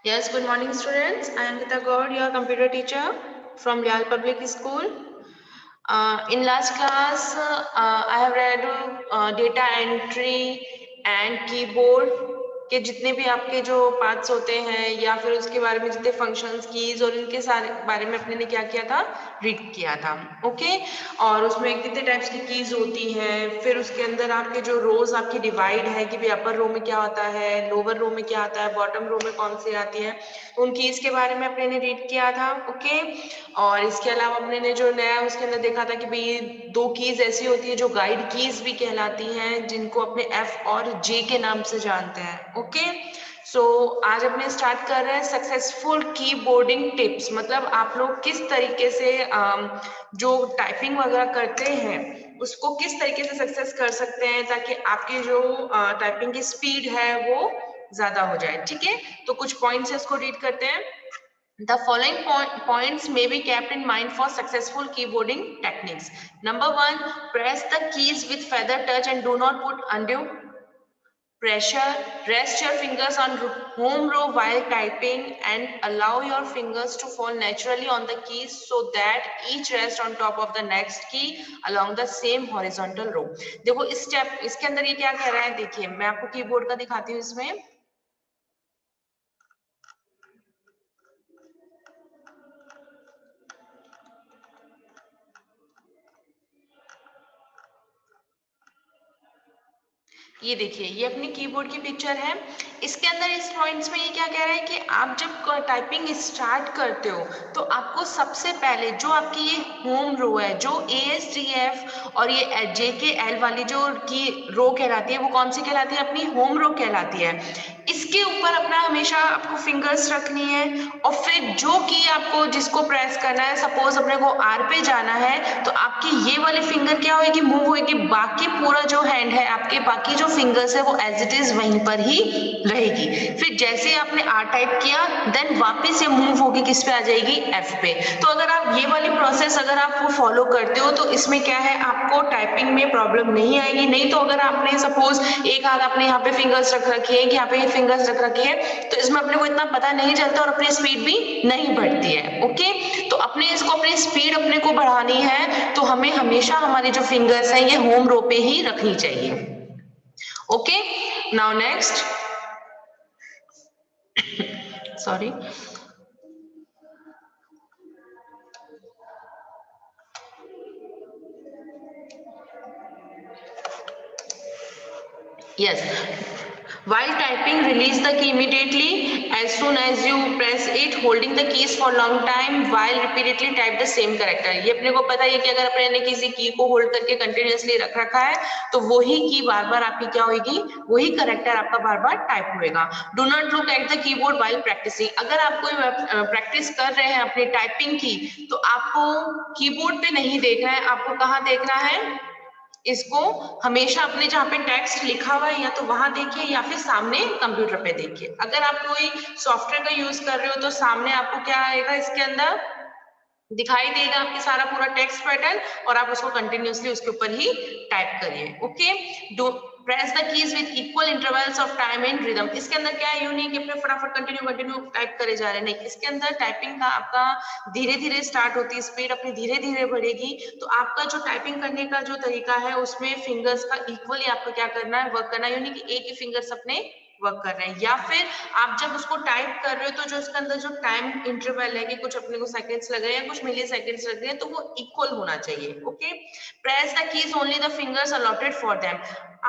Yes, good morning students. I am Gita Gaur, your computer teacher from Lyall Public School. In last class, I have read data entry and keyboard के जितने भी आपके जो parts होते हैं या फिर उसके बारे में जितने फंक्शंस कीज और इनके सारे बारे में अपने ने क्या किया था, रीड किया था. ओके, और उसमें कितने टाइप्स की कीज होती हैं, फिर उसके अंदर आपके जो रोज आपकी डिवाइड है कि भाई अपर रो में क्या होता है, लोअर रो में क्या आता है, बॉटम रो में कौन सी आती है, उन कीज के बारे में अपने ने रीड किया था. ओके, और इसके अलावा अपने ने जो नया उसके अंदर देखा था कि भाई दो कीज ऐसी होती है जो गाइड कीज भी कहलाती हैं, जिनको अपने एफ और जे के नाम से जानते हैं. ओके, सो आज अपने स्टार्ट कर रहे हैं सक्सेसफुल कीबोर्डिंग टिप्स. मतलब आप लोग किस तरीके से जो टाइपिंग वगैरह करते हैं उसको किस तरीके से सक्सेस कर सकते हैं ताकि आपकी जो टाइपिंग की स्पीड है वो ज्यादा हो जाए. ठीक है, तो कुछ पॉइंट्स इसको रीड करते हैं. The following points may be kept in mind for successful keyboarding techniques. Number 1, press the keys with feather touch and do not put undue pressure. Rest your fingers on home row while typing and allow your fingers to fall naturally on the keys so that each rest on top of the next key along the same horizontal row. देखो इस step इसके अंदर ये क्या कह रहा है, देखिए मैं आपको कीबोर्ड का दिखाती हूँ. इसमें ये देखिए, ये अपनी कीबोर्ड की पिक्चर है. इसके अंदर इस पॉइंट्स में ये क्या कह रहा है कि आप जब टाइपिंग स्टार्ट करते हो तो आपको सबसे पहले जो आपकी ये होम रो है, जो ASDF और ये JKL वाली जो की रो कहलाती है, वो कौन सी कहलाती है, अपनी होम रो कहलाती है. इसके ऊपर अपना हमेशा आपको फिंगर्स रखनी है और फिर जो की आपको जिसको प्रेस करना है, सपोज अपने को R पे जाना है तो आपकी ये वाली फिंगर क्या होगी, मूव होगी. बाकी पूरा जो हैंड है, आपके बाकी जो फिंगर्स है वो एज इट इज वहीं पर ही रहेगी. फिर जैसे आपने R टाइप किया देन वापस ये मूव होगी किस पे आ जाएगी, F पे. तो अगर आप ये वाली प्रोसेस अगर आप वो फॉलो करते हो तो इसमें क्या है, आपको टाइपिंग में प्रॉब्लम नहीं आएगी. नहीं तो अगर आपने सपोज एक हाथ आपने यहाँ पे फिंगर्स रख रखी है कि यहाँ पे फिंगर्स रख रखी है तो इसमें अपने को इतना पता नहीं चलता और अपनी स्पीड भी नहीं बढ़ती है. ओके, तो अपने इसको अपनी स्पीड अपने को बढ़ानी है तो हमें हमेशा हमारी जो फिंगर्स है ये होम रो पे ही रखनी चाहिए. Okay, now next, sorry, yes, while typing release the key immediately as soon as you press it, holding the keys for long time while repeatedly type the same character. ये अपने को पता है कि अगर अपने ने किसी की को होल्ड करके कंटिन्यूअसली रख रखा है तो वही की बार बार आपकी क्या होगी, वही करेक्टर आपका बार बार टाइप होएगा. Do not look at the keyboard while practising. अगर आप कोई प्रैक्टिस कर रहे हैं अपनी टाइपिंग की तो आपको कीबोर्ड पे नहीं देखना है, आपको कहाँ देखना है, इसको हमेशा अपने जहाँ पे टेक्स्ट लिखा हुआ है या तो वहां देखिए या फिर सामने कंप्यूटर पे देखिए. अगर आप कोई सॉफ्टवेयर का यूज कर रहे हो तो सामने आपको क्या आएगा, इसके अंदर दिखाई देगा आपके सारा पूरा टेक्स्ट पैटर्न और आप उसको कंटिन्यूअसली उसके ऊपर ही टाइप करिए. Okay, do press the keys with equal intervals of time and rhythm. इसके अंदर क्या है, यूनिक है अपने फटाफट कंटिन्यू टाइप करे जा रहे हैं, नहीं, इसके अंदर टाइपिंग का आपका धीरे धीरे स्टार्ट होती है, स्पीड अपनी धीरे धीरे बढ़ेगी. तो आपका जो टाइपिंग करने का जो तरीका है उसमें फिंगर्स का इक्वली आपको क्या करना है, वर्क करना है. यूनिक एक ही फिंगर्स अपने वर्क कर रहे हैं या फिर आप जब उसको टाइप कर रहे हो तो जो उसके अंदर जो टाइम इंटरवल है कि कुछ अपने को सेकंड्स लग रहे हैं, कुछ मिली सेकंड्स लग रहे हैं, तो वो इक्वल होना चाहिए. Okay, press the keys only the fingers allotted for them.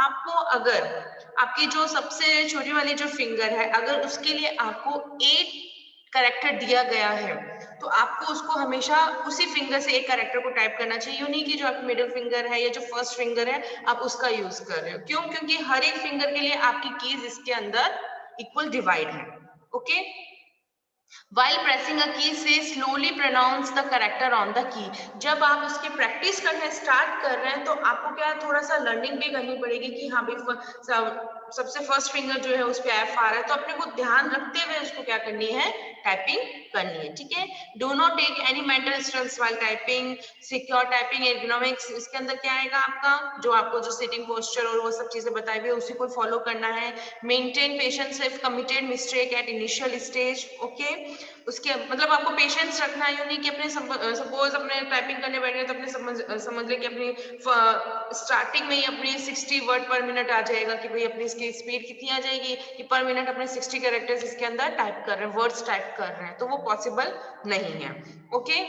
आपको अगर आपकी जो सबसे छोटी वाली जो फिंगर है अगर उसके लिए आपको 8 कैरेक्टर दिया गया है तो आपको उसको हमेशा उसी फिंगर से एक कैरेक्टर को टाइप करना चाहिए. यूं नहीं कि जो आपकी मिडिल फिंगर है या जो फर्स्ट फिंगर है आप उसका यूज कर रहे हो. क्यों, क्योंकि हर एक फिंगर के लिए आपकी कीज इसके अंदर इक्वल डिवाइड है. Okay, While pressing a key, say slowly pronounce the character on the key. जब आप उसकी प्रैक्टिस करना स्टार्ट कर रहे हैं तो आपको क्या थोड़ा सा लर्निंग भी करनी पड़ेगी कि हाँ भाई सबसे फर्स्ट फिंगर जो है उस पे एफ आ रहा है तो अपने को ध्यान रखते हुए उसको क्या करनी है, टाइपिंग करनी है, ठीक है। Do not take any mental stress while typing. Secure typing ergonomics, इसके अंदर क्या आएगा आपका, जो आपको जो सिटिंग पोस्चर और वो सब चीजें बताई हुई है उसी को फॉलो करना है। Maintain patience if committed mistake at initial stage, okay. उसके मतलब आपको पेशेंस रखना है, यूं नहीं कि अपने सपोज अपने टाइपिंग करने बैठ गए तो अपने समझ ले कि अपनी स्टार्टिंग में ही अपनी 60 वर्ड पर मिनट आ जाएगा कि भाई अपनी इसकी स्पीड कितनी आ जाएगी कि पर मिनट अपने 60 कैरेक्टर्स इसके अंदर टाइप कर रहे हैं, वर्ड्स टाइप कर रहे हैं, तो वो पॉसिबल नहीं है, ओके।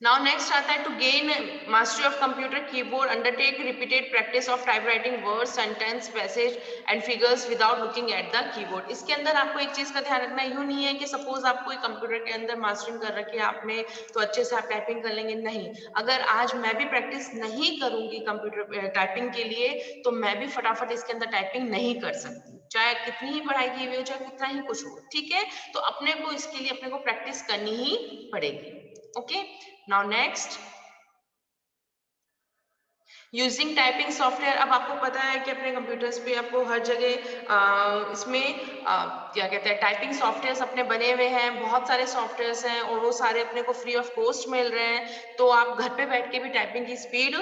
नाउ नेक्स्ट आता है to gain mastery of computer keyboard undertake repeated practice of type writing words, sentence, passage and figures without looking at the keyboard. इसके अंदर आपको एक चीज का ध्यान रखना है, यूं नहीं है कि सपोज आपको कंप्यूटर के अंदर मास्टरिंग कर रखी है आपने तो अच्छे से आप टाइपिंग कर लेंगे, नहीं। अगर आज मैं भी प्रैक्टिस नहीं करूंगी कंप्यूटर टाइपिंग के लिए तो मैं भी फटाफट इसके अंदर टाइपिंग नहीं कर सकती, चाहे कितनी ही पढ़ाई की हुई हो, चाहे कितना ही कुछ हो, ठीक है। तो अपने को इसके लिए अपने को प्रैक्टिस करनी ही पड़ेगी, okay. Now next, using typing software. अब आपको पता है कि अपने कंप्यूटर्स पे आपको हर जगह इसमें क्या कहते हैं टाइपिंग सॉफ्टवेयर्स अपने बने हुए हैं, बहुत सारे सॉफ्टवेयर्स हैं और वो सारे अपने को फ्री ऑफ कॉस्ट मिल रहे हैं, तो आप घर पे बैठ के भी टाइपिंग की स्पीड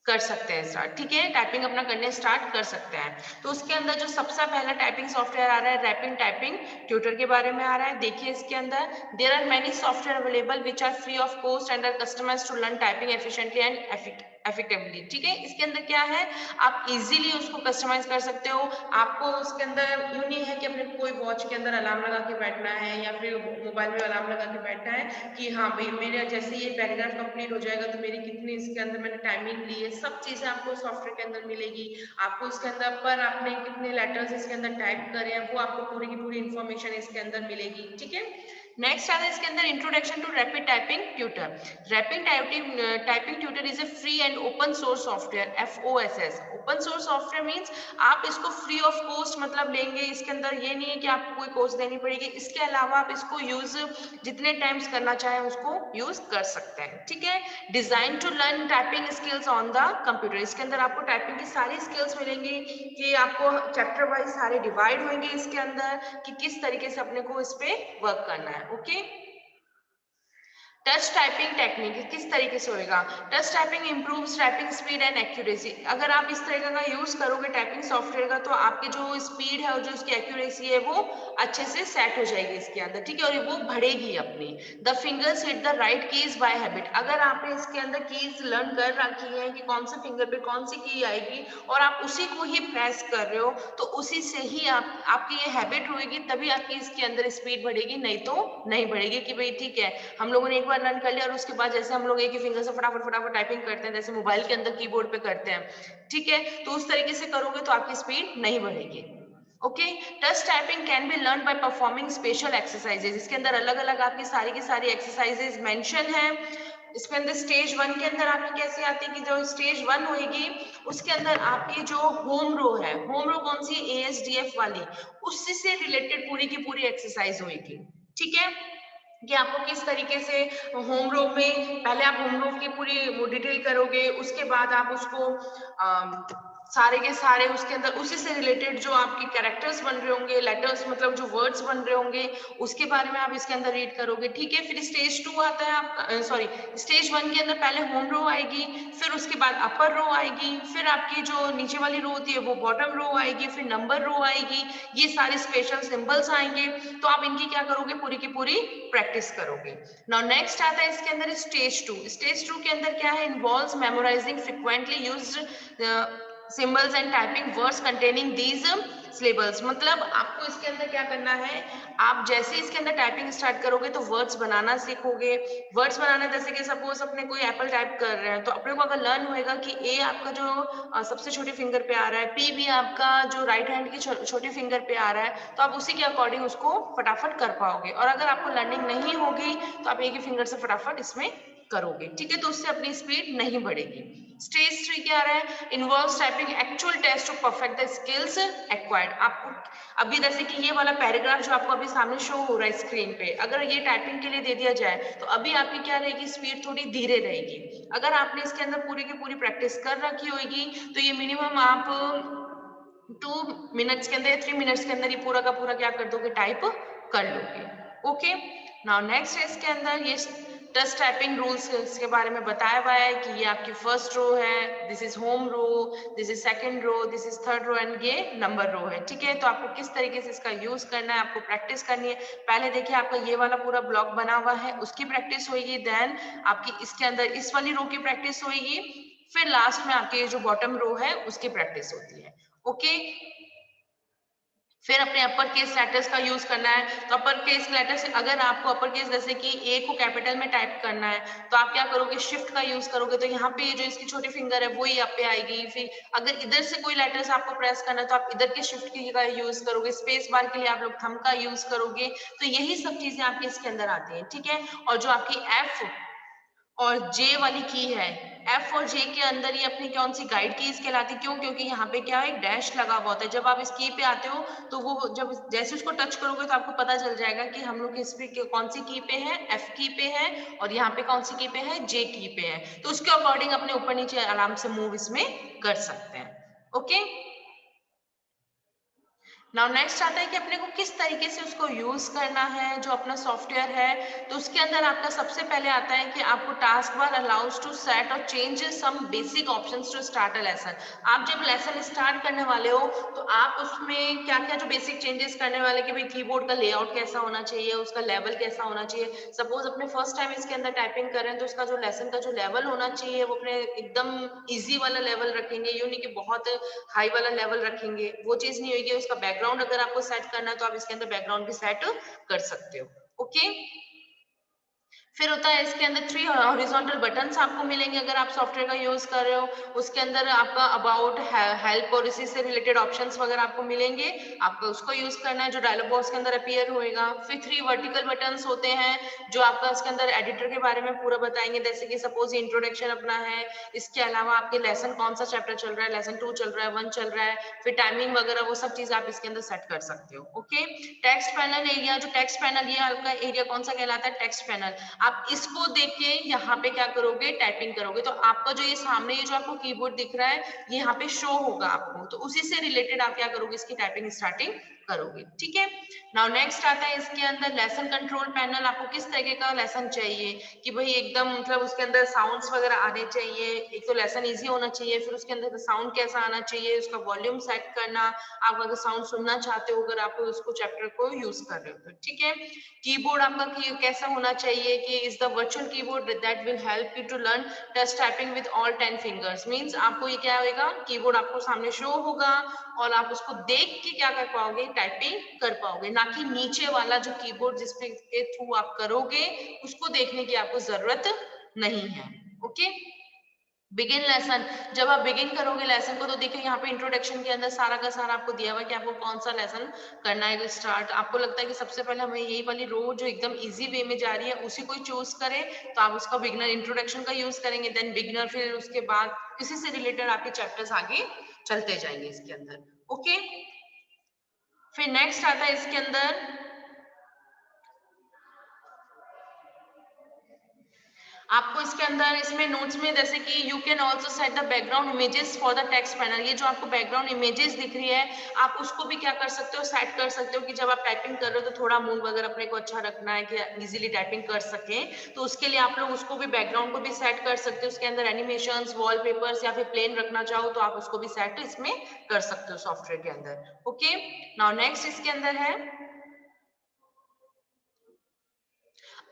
कर सकते हैं स्टार्ट, ठीक है, टाइपिंग अपना करने स्टार्ट कर सकते हैं। तो उसके अंदर जो सबसे पहला टाइपिंग सॉफ्टवेयर आ रहा है रैपिड टाइपिंग ट्यूटर के बारे में आ रहा है। देखिए इसके अंदर there are many software available which are free of cost and are customised to learn typing efficiently and effectively, ठीक है। इसके अंदर क्या है, आप इजीली उसको कस्टमाइज कर सकते हो। आपको उसके अंदर यूं नहीं है कि अपने कोई वॉच के अंदर अलार्म लगा के बैठना है या फिर मोबाइल में अलार्म लगा के बैठना है कि हाँ भाई मेरे जैसे ये पैराग्राफ कंप्लीट हो जाएगा तो मेरी कितनी इसके अंदर मैंने टाइमिंग ली है, सब चीजें आपको सॉफ्टवेयर के अंदर मिलेगी। आपको इसके अंदर पर आपने कितने लेटर्स इसके अंदर टाइप करे हैं वो आपको पूरी की पूरी इंफॉर्मेशन इसके अंदर मिलेगी, ठीक है। नेक्स्ट आता है इसके अंदर introduction to Rapid Typing Tutor. Rapid Typing Tutor is a free and open source software, FOSS। Open source software means आप इसको फ्री ऑफ कॉस्ट मतलब लेंगे, इसके अंदर ये नहीं है कि आपको कोई कॉस्ट देनी पड़ेगी, इसके अलावा आप इसको यूज जितने टाइम्स करना चाहें उसको यूज कर सकते हैं, ठीक है। Design to learn typing skills on the computer. इसके अंदर आपको टाइपिंग की सारी स्किल्स मिलेंगी कि आपको चैप्टर वाइज सारे डिवाइड होंगे इसके अंदर कि किस तरीके से अपने को इस पे वर्क करना है, ओके। टच टाइपिंग टेक्निक किस तरीके से होएगा, touch typing improves typing speed and accuracy. अगर आप इस तरीके का यूज करोगे टाइपिंग सॉफ्टवेयर का तो आपकी जो स्पीड है और जो उसकी एक्यूरेसी है वो अच्छे से सेट हो जाएगी इसके अंदर, ठीक है, और वो बढ़ेगी अपनी। The fingers hit the right keys by habit. अगर आपने इसके अंदर कीज लर्न कर रखी है कि कौन से फिंगर पे कौन सी की आएगी और आप उसी को ही प्रेस कर रहे हो तो उसी से ही आपकी ये हैबिट होगी, तभी आपकी इसके अंदर स्पीड बढ़ेगी, नहीं तो नहीं बढ़ेगी कि भाई ठीक है हम लोगों ने एक बार रन कर लिया और उसके बाद जैसे हम लोग एक ही फिंगर से फटाफट फटाफट टाइपिंग करते हैं जैसे मोबाइल के अंदर कीबोर्ड पे करते हैं, ठीक है, तो उस तरीके से करोगे तो आपकी स्पीड नहीं बढ़ेगी, okay. Touch typing can be learn by performing special exercises. इसके अंदर अलग अलग आपकी सारी की सारी एक्सरसाइजेज मेंशन है। इसके अंदर स्टेज 1 के अंदर आपकी कैसे आती है कि जो स्टेज 1 होगी उसके अंदर आपकी जो होम रो है, होम रो कौन सी, ASDF वाली, उससे से रिलेटेड पूरी की पूरी एक्सरसाइज होगी, ठीक है, कि आपको किस तरीके से होम रो में पहले आप होम रो की पूरी वो डिटेल करोगे, उसके बाद आप उसको सारे के सारे उसके अंदर उसी से रिलेटेड जो आपके कैरेक्टर्स बन रहे होंगे, लेटर्स मतलब जो वर्ड्स बन रहे होंगे उसके बारे में आप इसके अंदर रीड करोगे, ठीक है। फिर स्टेज 2 आता है आपका, सॉरी स्टेज 1 के अंदर पहले होम रो आएगी, फिर उसके बाद अपर रो आएगी, फिर आपकी जो नीचे वाली रो होती है वो बॉटम रो आएगी, फिर नंबर रो आएगी, ये सारे स्पेशल सिंबल्स आएंगे, तो आप इनकी क्या करोगे पूरी की पूरी प्रैक्टिस करोगे। नाउ नेक्स्ट आता है इसके अंदर स्टेज 2। स्टेज 2 के अंदर क्या है, involves memorising frequently used symbols and typing words containing these syllables. मतलब आपको इसके अंदर क्या करना है, आप जैसे इसके अंदर टाइपिंग स्टार्ट करोगे तो वर्ड्स बनाना सीखोगे। वर्ड्स बनाना जैसे कि सपोज अपने कोई एप्पल टाइप कर रहे हैं तो अपने को अगर लर्न होएगा कि ए आपका जो सबसे छोटे फिंगर पे आ रहा है, पी भी आपका जो राइट हैंड की छोटी फिंगर पे आ रहा है, तो आप उसी के अकॉर्डिंग उसको फटाफट कर पाओगे। और अगर आपको लर्निंग नहीं होगी तो आप एक ही फिंगर से फटाफट इसमें करोगे, ठीक है, तो उससे अपनी स्पीड नहीं बढ़ेगी। स्टेज 3 क्या रहा है, involves typing actual test to perfect the skills acquired. आपको अभी जैसे कि ये वाला पैराग्राफ जो आपको अभी सामने शो हो रहा है स्क्रीन पे, अगर ये टाइपिंग के लिए दे दिया जाए तो अभी आपकी क्या रहेगी, स्पीड थोड़ी धीरे रहेगी। अगर आपने इसके अंदर पूरी की पूरी प्रैक्टिस कर रखी होगी तो ये मिनिमम आप 2 मिनट्स के अंदर या 3 मिनट्स के अंदर ये पूरा का पूरा क्या कर दोगे, टाइप कर लोगे। ओके, नाउ नेक्स्ट है इसके अंदर ये टच टाइपिंग रूल्स के बारे में बताया हुआ है कि ये आपकी फर्स्ट रो है, this is home row, this is second row, this is third row and ये नंबर रो है। ठीक है, तो आपको किस तरीके से इसका यूज करना है, आपको प्रैक्टिस करनी है। पहले देखिए आपका ये वाला पूरा ब्लॉक बना हुआ है, उसकी प्रैक्टिस होगी, देन आपकी इसके अंदर इस वाली रो की प्रैक्टिस होगी, फिर लास्ट में आपके जो बॉटम रो है उसकी प्रैक्टिस होती है। ओके, फिर अपने अपर केस लेटर्स का यूज करना है। तो अपर केस लेटर्स, अगर आपको अपर केस जैसे कि ए को कैपिटल में टाइप करना है तो आप क्या करोगे, शिफ्ट का यूज करोगे, तो यहाँ पे जो इसकी छोटी फिंगर है वो ही आप पे आएगी। फिर अगर इधर से कोई लेटर्स आपको प्रेस करना है तो आप इधर के शिफ्ट की का यूज करोगे। स्पेस बार के लिए आप लोग थंब का यूज करोगे। तो यही सब चीजें आपके इसके अंदर आती है। ठीक है, और जो आपकी एफ और जे वाली की है, एफ और जे के अंदर ये अपनी कौन सी गाइड कीज कहलाती है, क्यों, क्योंकि यहाँ पे क्या है, एक डैश लगा हुआ होता है। जब आप इस की पे आते हो तो वो जब जैसे उसको टच करोगे तो आपको पता चल जाएगा कि हम लोग इस पे कौन सी की पे है, एफ की पे है, और यहाँ पे कौन सी की पे है, जे की पे है। तो उसके अकॉर्डिंग अपने ऊपर नीचे आराम से मूव इसमें कर सकते हैं। ओके, नाउ नेक्स्ट आता है कि अपने को किस तरीके से उसको यूज करना है जो अपना सॉफ्टवेयर है। तो उसके अंदर आपका सबसे पहले आता है कि आपको task bar allows to set और change some basic options to start a lesson. आप जब लेसन स्टार्ट करने वाले हो तो आप उसमें क्या क्या जो बेसिक चेंजेस करने वाले कि भाई कीबोर्ड का लेआउट कैसा होना चाहिए, उसका लेवल कैसा होना चाहिए। सपोज अपने फर्स्ट टाइम इसके अंदर टाइपिंग कर रहे हैं तो उसका जो लेसन का जो लेवल होना चाहिए वो अपने एकदम इजी वाला लेवल रखेंगे, यूं नहीं कि बहुत हाई वाला लेवल रखेंगे, वो चीज नहीं होगी। उसका बैकग्राउंड अगर आपको सेट करना है तो आप इसके अंदर बैकग्राउंड भी सेट कर सकते हो। ओके, फिर होता है इसके अंदर 3 हॉरिजॉन्टल बटन्स आपको मिलेंगे अगर आप सॉफ्टवेयर का यूज कर रहे हो। उसके अंदर आपका अबाउट, हेल्प और इसी से रिलेटेड ऑप्शंस वगैरह आपको मिलेंगे, आपको उसको यूज करना है जो डायलॉग बॉक्स के अंदर अपीयर होएगा। फिर 3 वर्टिकल बटन्स होते हैं जो आपका इसके अंदर एडिटर के बारे में पूरा बताएंगे, जैसे कि सपोज इंट्रोडक्शन अपना है, इसके अलावा आपके लेसन कौन सा चैप्टर चल रहा है, लेसन 2 चल रहा है, 1 चल रहा है, फिर टाइमिंग वगैरह वो सब चीज आप इसके अंदर सेट कर सकते हो। ओके, टेक्स्ट पैनल एरिया, जो टेक्स्ट पैनल ये आपका एरिया कौन सा कहलाता है, टेक्स्ट पैनल। आप इसको देख के यहाँ पे क्या करोगे, टाइपिंग करोगे, तो आपका जो ये सामने ये जो आपको कीबोर्ड दिख रहा है ये यहाँ पे शो होगा आपको, तो उसी से रिलेटेड आप क्या करोगे, इसकी टाइपिंग स्टार्टिंग करोगे। ठीक है, नाउ नेक्स्ट आता है इसके अंदर लेसन कंट्रोल पैनल। आपको किस तरीके का लेसन चाहिए कि भाई एकदम मतलब उसके अंदर साउंड्स वगैरह आने चाहिए, एक तो लेसन इजी होना चाहिए, फिर उसके अंदर साउंड कैसा आना चाहिए, उसका वॉल्यूम सेट करना, आप अगर साउंड सुनना चाहते हो अगर आप उसको चैप्टर को यूज कर रहे हो तो। ठीक है, कीबोर्ड आपका कैसा होना चाहिए कि is the virtual keyboard that will help you to learn touch typing with all 10 fingers. Means आपको ये क्या होगा, कीबोर्ड आपको सामने शो होगा और आप उसको देख के क्या कर पाओगे, टाइपिंग कर पाओगे, ना कि नीचे वाला जो कीबोर्ड जिसके के थ्रू आप करोगे उसको देखने की आपको जरूरत नहीं है। ओके, बिगिन लेसन, जब आप बिगिन करोगे लेसन को तो देखिए यहाँ पे इंट्रोडक्शन के अंदर सारा का सारा आपको दिया हुआ है कि आपको कौन सा लेसन करना है स्टार्ट। आपको लगता है कि सबसे पहले हमें यही वाली रो जो एकदम इजी वे में जा रही है उसी को चूज करें, तो आप उसका बिगिनर इंट्रोडक्शन का यूज करेंगे, देन बिगिनर, फिर उसके बाद इसी से रिलेटेड आपके चैप्टर्स आगे चलते जाएंगे इसके अंदर। ओके, फिर नेक्स्ट आता है इसके अंदर आपको इसके अंदर इसमें नोट्स में जैसे कि you can also set the background images for the text panel. ये जो आपको बैकग्राउंड इमेजेस दिख रही है आप उसको भी क्या कर सकते हो, सेट कर सकते हो कि जब आप टाइपिंग कर रहे हो तो थोड़ा मूव वगैरह अपने को अच्छा रखना है कि इजीली टाइपिंग कर सके, तो उसके लिए आप लोग उसको भी बैकग्राउंड को भी सेट कर सकते हो। उसके अंदर एनिमेशंस, वॉलपेपर्स या फिर प्लेन रखना चाहो तो आप उसको भी सेट इसमें कर सकते हो सॉफ्टवेयर के अंदर। ओके, नाउ नेक्स्ट इसके अंदर है,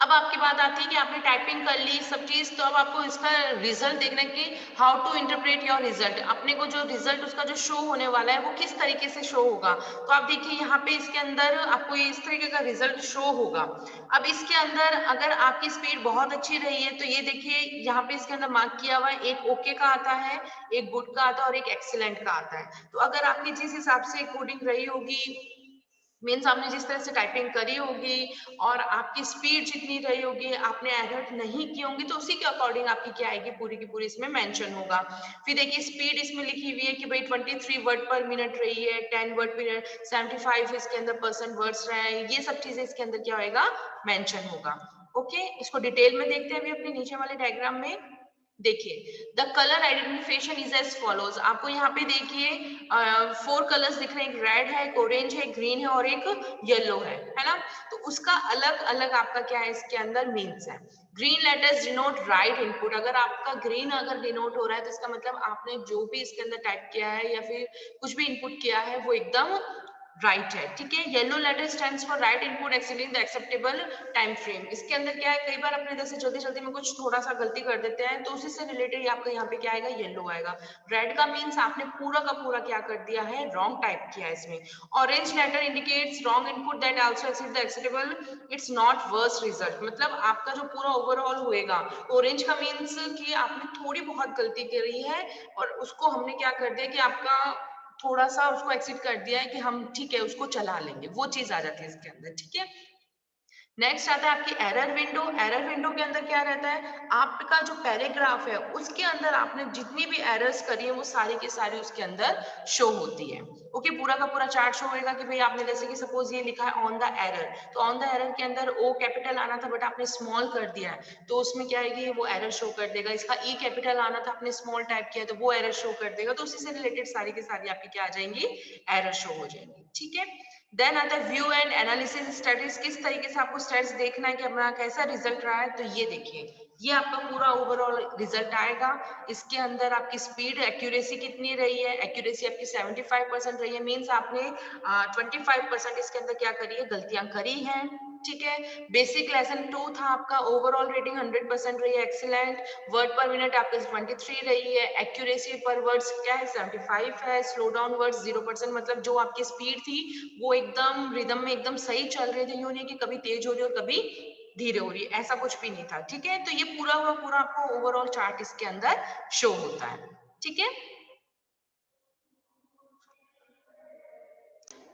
अब आपकी बात आती है कि आपने टाइपिंग कर ली सब चीज, तो अब आपको इसका रिजल्ट देखना है कि how to interpret your result. अपने को जो रिजल्ट उसका जो शो होने वाला है वो किस तरीके से शो होगा। तो आप देखिए यहाँ पे इसके अंदर आपको ये इस तरीके का रिजल्ट शो होगा। अब इसके अंदर अगर आपकी स्पीड बहुत अच्छी रही है तो ये देखिए यहाँ पे इसके अंदर मार्क किया हुआ है, एक ओके का आता है, एक गुड का आता है और एक एक्सीलेंट का आता है। तो अगर आपकी जिस हिसाब से कोडिंग रही होगी, मीन्स आपने जिस तरह से टाइपिंग करी होगी और आपकी स्पीड जितनी रही होगी, आपने एरर नहीं की होंगी, तो उसी के अकॉर्डिंग आपकी क्या आएगी, पूरी की पूरी इसमें मेंशन होगा। फिर देखिए स्पीड इसमें लिखी हुई है कि भाई 23 वर्ड पर मिनट रही है, 10 वर्ड पर मिनट, 75 इसके अंदर परसेंट वर्ड्स रहे हैं, ये सब चीजें इसके अंदर क्या होगा, मेंशन होगा। ओके, इसको डिटेल में देखते हैं अभी अपने नीचे वाले डायग्राम में। देखिए the colour identification is as follows. आपको यहाँ पे देखिए 4 कलर्स दिख रहे हैं, एक रेड है, एक ऑरेंज है, एक ग्रीन है और एक येलो है ना। तो उसका अलग अलग आपका क्या है इसके अंदर मीन्स है। Green letters denote right input. अगर आपका ग्रीन अगर डिनोट हो रहा है तो इसका मतलब आपने जो भी इसके अंदर टाइप किया है या फिर कुछ भी इनपुट किया है वो एकदम राइट है, ठीक है। Yellow letter stands for right input exceeding the acceptable time frame. इसके अंदर क्या है, कई बार अपने जैसे जल्दी जल्दी में कुछ थोड़ा सा गलती कर देते हैं तो उसी से रिलेटेड आपका यहाँ पे क्या आएगा, येलो आएगा। रेड का मीन्स आपने पूरा का पूरा क्या कर दिया है, रॉन्ग टाइप किया है इसमें। Orange letter indicates wrong input that also exceed the acceptable, it's not worst result. मतलब आपका जो पूरा ओवरऑल होएगा, ऑरेंज का मीन्स कि आपने थोड़ी बहुत गलती करी है और उसको हमने क्या कर दिया कि आपका थोड़ा सा उसको एक्सिट कर दिया है कि हम ठीक है उसको चला लेंगे, वो चीज आ जाती है इसके अंदर, ठीक है। नेक्स्ट आता है आपकी एरर विंडो। एरर विंडो के अंदर क्या रहता है, आपका जो पैराग्राफ है उसके अंदर आपने जितनी भी एरर्स करी है वो सारी की सारी उसके अंदर शो होती है। ओके, पूरा का पूरा चार्ट शो होएगा कि भाई आपने जैसे कि सपोज ये लिखा है ऑन द एरर, तो ऑन द एरर के अंदर ओ कैपिटल आना था बट आपने स्मॉल कर दिया है तो उसमें क्या आएगी, वो एरर शो कर देगा। इसका ई कैपिटल आना था, आपने स्मॉल टाइप किया तो वो एरर शो कर देगा। तो उसी से रिलेटेड सारी की सारी आपकी क्या आ जाएंगी, एरर शो हो जाएंगी, ठीक है। देन आता है व्यू एंड एनालिसिस स्टडीज। किस तरीके से आपको स्टडीज देखना है कि हमारा कैसा रिजल्ट रहा है, तो ये देखिए ये आपका पूरा ओवरऑल रिजल्ट आएगा। इसके अंदर आपकी स्पीड एक्यूरेसी कितनी रही है, एक्यूरेसी आपकी 75% रही है, मींस आपने 25% इसके अंदर क्या करी है, गलतियां करी हैं, ठीक है। बेसिक लेसन 2 था आपका, ओवरऑल रेटिंग 100% रही है, एक्सीलेंट। वर्ड पर मिनट आपके 23 रही है, एक्यूरेसी पर वर्ड्स क्या है 75 है, स्लो डाउन वर्ड्स 0%। मतलब जो आपकी स्पीड थी वो एकदम रिदम में एकदम सही चल रहे थे, यूं नहीं कि कभी तेज हो रही और कभी धीरे हो रही है, ऐसा कुछ भी नहीं था, ठीक है। तो ये पूरा हुआ पूरा आपको ओवरऑल चार्ट इसके अंदर शो होता है, ठीक है।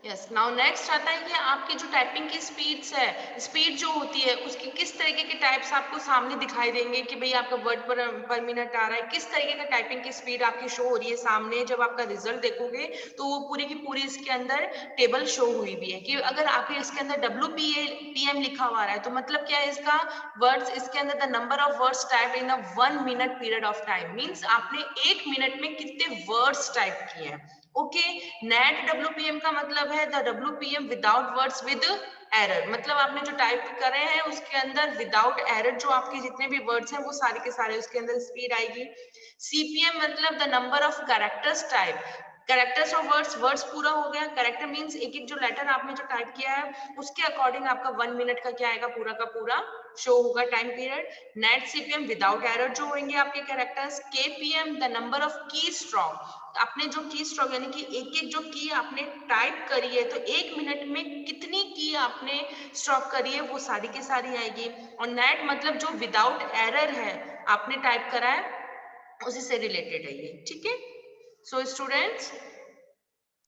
यस, नाउ नेक्स्ट आता है कि आपकी जो टाइपिंग की स्पीड्स है, स्पीड जो होती है उसकी किस तरीके के टाइप्स आपको सामने दिखाई देंगे कि भाई आपका वर्ड पर मिनट आ रहा है, किस तरीके का टाइपिंग की स्पीड आपकी शो हो रही है सामने। जब आपका रिजल्ट देखोगे तो वो पूरी की पूरी इसके अंदर टेबल शो हुई भी है कि अगर आपके इसके अंदर WPM लिखा हुआ है तो मतलब क्या है इसका, वर्ड्स इसके अंदर the number of words type in a 1 minute period of time, means आपने 1 मिनट में कितने वर्ड्स टाइप किए हैं। ओके, नेट WPM का मतलब है the WPM without words with error. मतलब आपने जो टाइप करे हैं उसके अंदर विदाउट एरर जो आपके जितने भी वर्ड्स हैं वो सारे के सारे उसके अंदर स्पीड आएगी। CPM मतलब the number of characters type, characters of words, words पूरा हो गया, कैरेक्टर मींस एक एक जो लेटर आपने जो टाइप किया है उसके अकॉर्डिंग आपका 1 मिनट का क्या आएगा, पूरा का पूरा शो होगा time period. Net CPM without error जो होंगे आपके characters. KPM the number of की स्ट्रोक, आपने जो की स्ट्रोक यानी कि एक एक जो की आपने टाइप करी है तो 1 मिनट में कितनी की आपने स्ट्रोक करी है वो सारी की सारी आएगी। और नेट मतलब जो विदाउट एरर है आपने टाइप करा है उसी से रिलेटेड है ये, ठीक है। So students